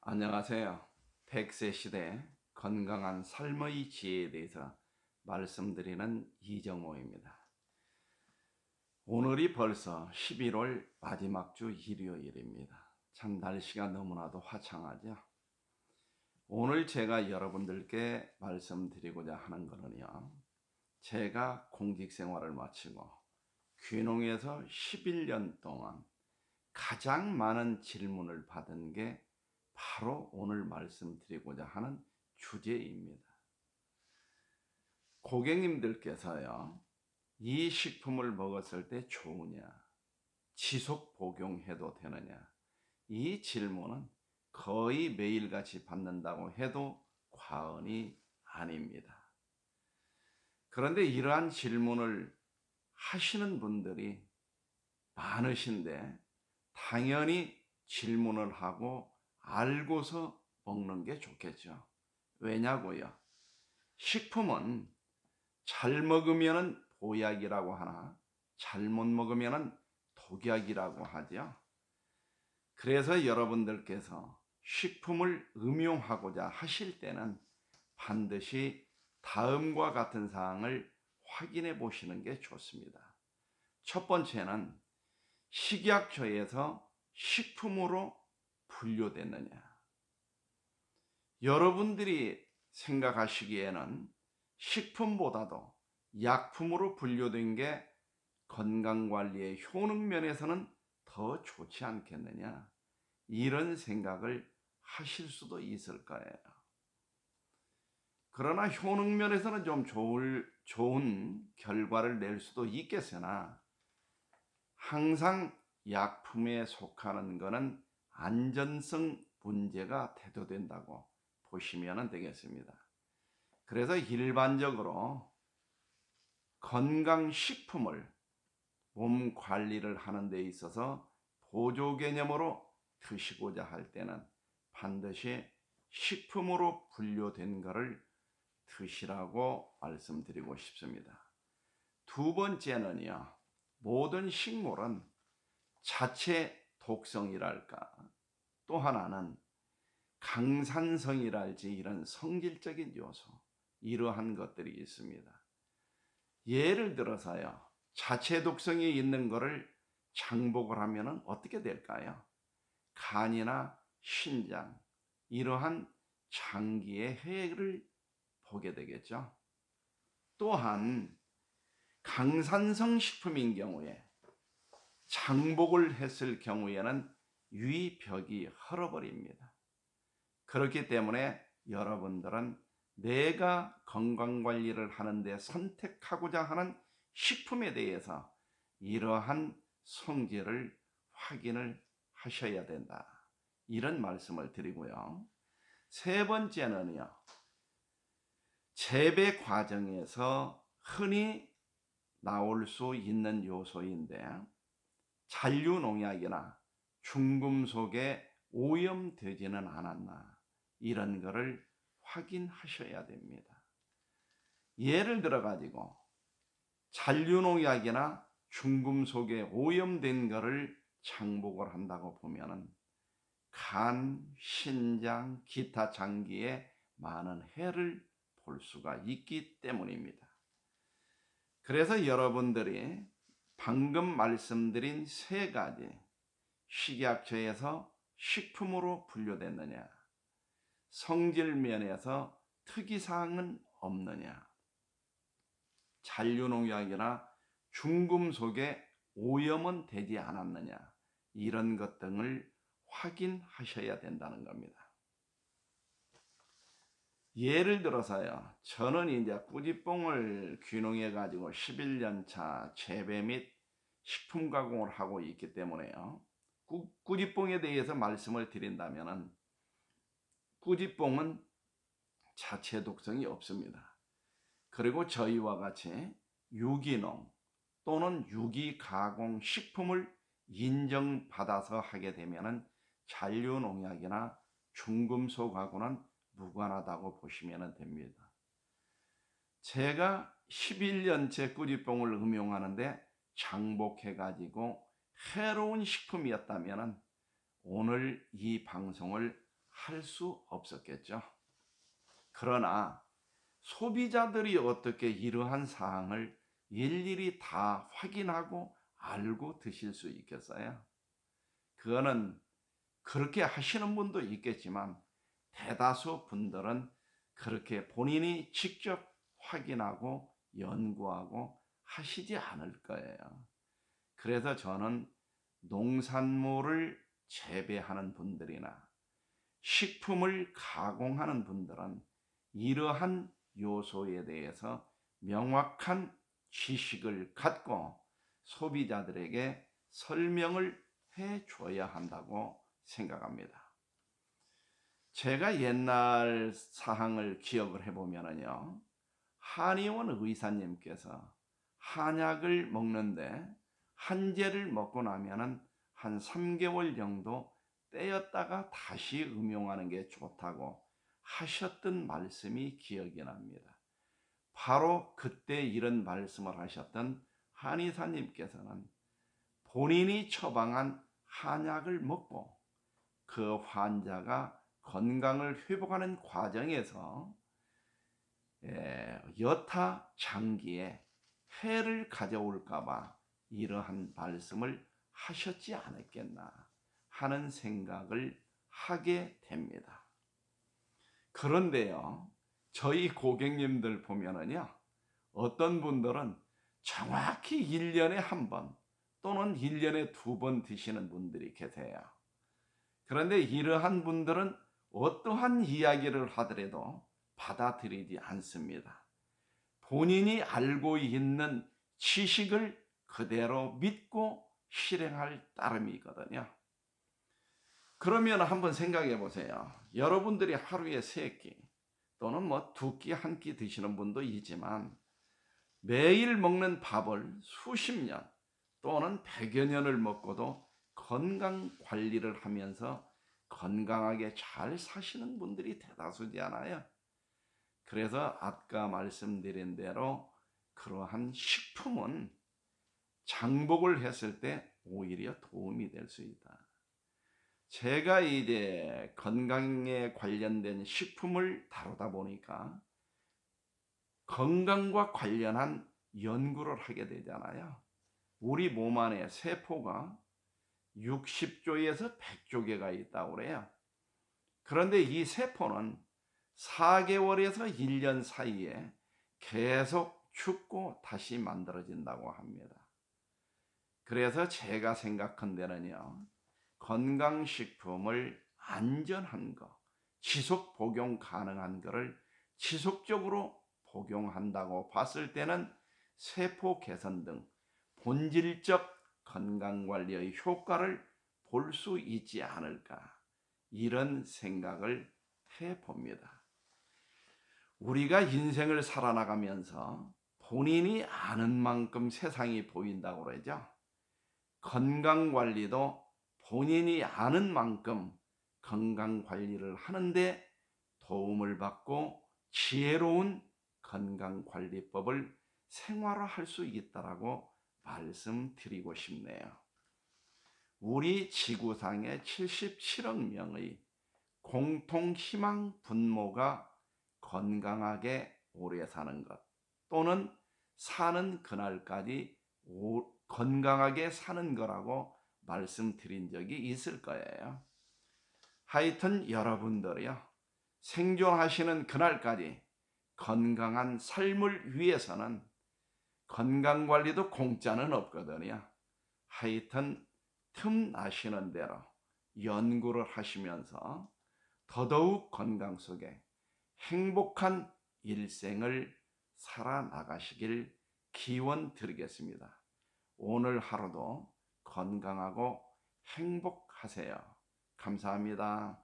안녕하세요. 100세 시대 건강한 삶의 지혜에 대해서 말씀드리는 이정모입니다. 오늘이 벌써 11월 마지막 주 일요일입니다. 참 날씨가 너무나도 화창하죠. 오늘 제가 여러분들께 말씀드리고자 하는 것은요, 제가 공직 생활을 마치고 귀농에서 11년 동안 가장 많은 질문을 받은 게 바로 오늘 말씀드리고자 하는 주제입니다. 고객님들께서요, 이 식품을 먹었을 때 좋으냐, 지속 복용해도 되느냐, 이 질문은 거의 매일같이 받는다고 해도 과언이 아닙니다. 그런데 이러한 질문을 하시는 분들이 많으신데 당연히 질문을 하고 알고서 먹는 게 좋겠죠. 왜냐고요? 식품은 잘 먹으면 보약이라고 하나 잘못 먹으면 독약이라고 하죠. 그래서 여러분들께서 식품을 음용하고자 하실 때는 반드시 다음과 같은 사항을 확인해 보시는 게 좋습니다. 첫 번째는 식약처에서 식품으로 분류됐느냐. 여러분들이 생각하시기에는 식품보다도 약품으로 분류된 게 건강관리의 효능면에서는 더 좋지 않겠느냐, 이런 생각을 하실 수도 있을 거예요. 그러나 효능면에서는 좀 좋은 결과를 낼 수도 있겠으나 항상 약품에 속하는 것은 안전성 문제가 대두된다고 보시면 되겠습니다. 그래서 일반적으로 건강식품을 몸 관리를 하는 데 있어서 보조 개념으로 드시고자 할 때는 반드시 식품으로 분류된 것을 드시라고 말씀드리고 싶습니다. 두 번째는요, 모든 식물은 자체 독성이랄까, 또 하나는 강산성이랄지 이런 성질적인 요소, 이러한 것들이 있습니다. 예를 들어서요, 자체 독성이 있는 것을 장복을 하면 어떻게 될까요? 간이나 신장, 이러한 장기의 해를 보게 되겠죠. 또한 강산성 식품인 경우에 장복을 했을 경우에는 유의벽이 헐어버립니다. 그렇기 때문에 여러분들은 내가 건강관리를 하는데 선택하고자 하는 식품에 대해서 이러한 성질을 확인을 하셔야 된다, 이런 말씀을 드리고요. 세 번째는요, 재배 과정에서 흔히 나올 수 있는 요소인데 잔류농약이나 중금속에 오염되지는 않았나, 이런 거를 확인하셔야 됩니다. 예를 들어 가지고 잔류농약이나 중금속에 오염된 거를 장복을 한다고 보면은 간, 신장, 기타 장기에 많은 해를 볼 수가 있기 때문입니다. 그래서 여러분들이 방금 말씀드린 세 가지, 식약처에서 식품으로 분류됐느냐, 성질면에서 특이사항은 없느냐, 잔류농약이나 중금속에 오염은 되지 않았느냐, 이런 것 등을 확인하셔야 된다는 겁니다. 예를 들어서요, 저는 이제 꾸지뽕을 귀농해 가지고 11년 차 재배 및 식품 가공을 하고 있기 때문에요, 꾸지뽕에 대해서 말씀을 드린다면은 꾸지뽕은 자체 독성이 없습니다. 그리고 저희와 같이 유기농 또는 유기가공 식품을 인정받아서 하게 되면은 잔류농약이나 중금속하고는 무관하다고 보시면 됩니다. 제가 11년째 꾸지뽕을 음용하는데 장복해가지고 해로운 식품이었다면 오늘 이 방송을 할 수 없었겠죠. 그러나 소비자들이 어떻게 이러한 사항을 일일이 다 확인하고 알고 드실 수 있겠어요? 그거는 그렇게 하시는 분도 있겠지만 대다수 분들은 그렇게 본인이 직접 확인하고 연구하고 하시지 않을 거예요. 그래서 저는 농산물을 재배하는 분들이나 식품을 가공하는 분들은 이러한 요소에 대해서 명확한 지식을 갖고 소비자들에게 설명을 해 줘야 한다고 생각합니다. 제가 옛날 사항을 기억을 해보면요, 한의원 의사님께서 한약을 먹는데 한제를 먹고 나면은 한 3개월 정도 떼었다가 다시 음용하는 게 좋다고 하셨던 말씀이 기억이 납니다. 바로 그때 이런 말씀을 하셨던 한의사님께서는 본인이 처방한 한약을 먹고 그 환자가 건강을 회복하는 과정에서 여타 장기에 해를 가져올까봐 이러한 말씀을 하셨지 않았겠나 하는 생각을 하게 됩니다. 그런데요, 저희 고객님들 보면은요, 어떤 분들은 정확히 1년에 한 번 또는 1년에 2번 드시는 분들이 계세요. 그런데 이러한 분들은 어떠한 이야기를 하더라도 받아들이지 않습니다. 본인이 알고 있는 지식을 그대로 믿고 실행할 따름이거든요. 그러면 한번 생각해 보세요. 여러분들이 하루에 3끼 또는 뭐 2끼, 1끼 드시는 분도 있지만 매일 먹는 밥을 수십 년 또는 100여 년을 먹고도 건강 관리를 하면서 건강하게 잘 사시는 분들이 대다수지 않아요. 그래서 아까 말씀드린 대로 그러한 식품은 장복을 했을 때 오히려 도움이 될 수 있다. 제가 이제 건강에 관련된 식품을 다루다 보니까 건강과 관련한 연구를 하게 되잖아요. 우리 몸 안에 세포가 60조에서 100조 개가 있다고 그래요. 그런데 이 세포는 4개월에서 1년 사이에 계속 죽고 다시 만들어진다고 합니다. 그래서 제가 생각한 데는요, 건강식품을 안전한 거, 지속 복용 가능한 거를 지속적으로 복용한다고 봤을 때는 세포 개선 등 본질적 건강관리의 효과를 볼 수 있지 않을까, 이런 생각을 해봅니다. 우리가 인생을 살아나가면서 본인이 아는 만큼 세상이 보인다고 그러죠. 건강관리도 본인이 아는 만큼 건강관리를 하는데 도움을 받고 지혜로운 건강관리법을 생활화할 수 있다라고 말씀드리고 싶네요. 우리 지구상의 77억 명의 공통 희망 분모가 건강하게 오래 사는 것 또는 사는 그날까지 건강하게 사는 거라고 말씀드린 적이 있을 거예요. 하여튼 여러분들이요, 생존하시는 그날까지 건강한 삶을 위해서는 건강관리도 공짜는 없거든요. 하여튼 틈나시는 대로 연구를 하시면서 더더욱 건강 속에 행복한 일생을 살아나가시길 기원 드리겠습니다. 오늘 하루도 건강하고 행복하세요. 감사합니다.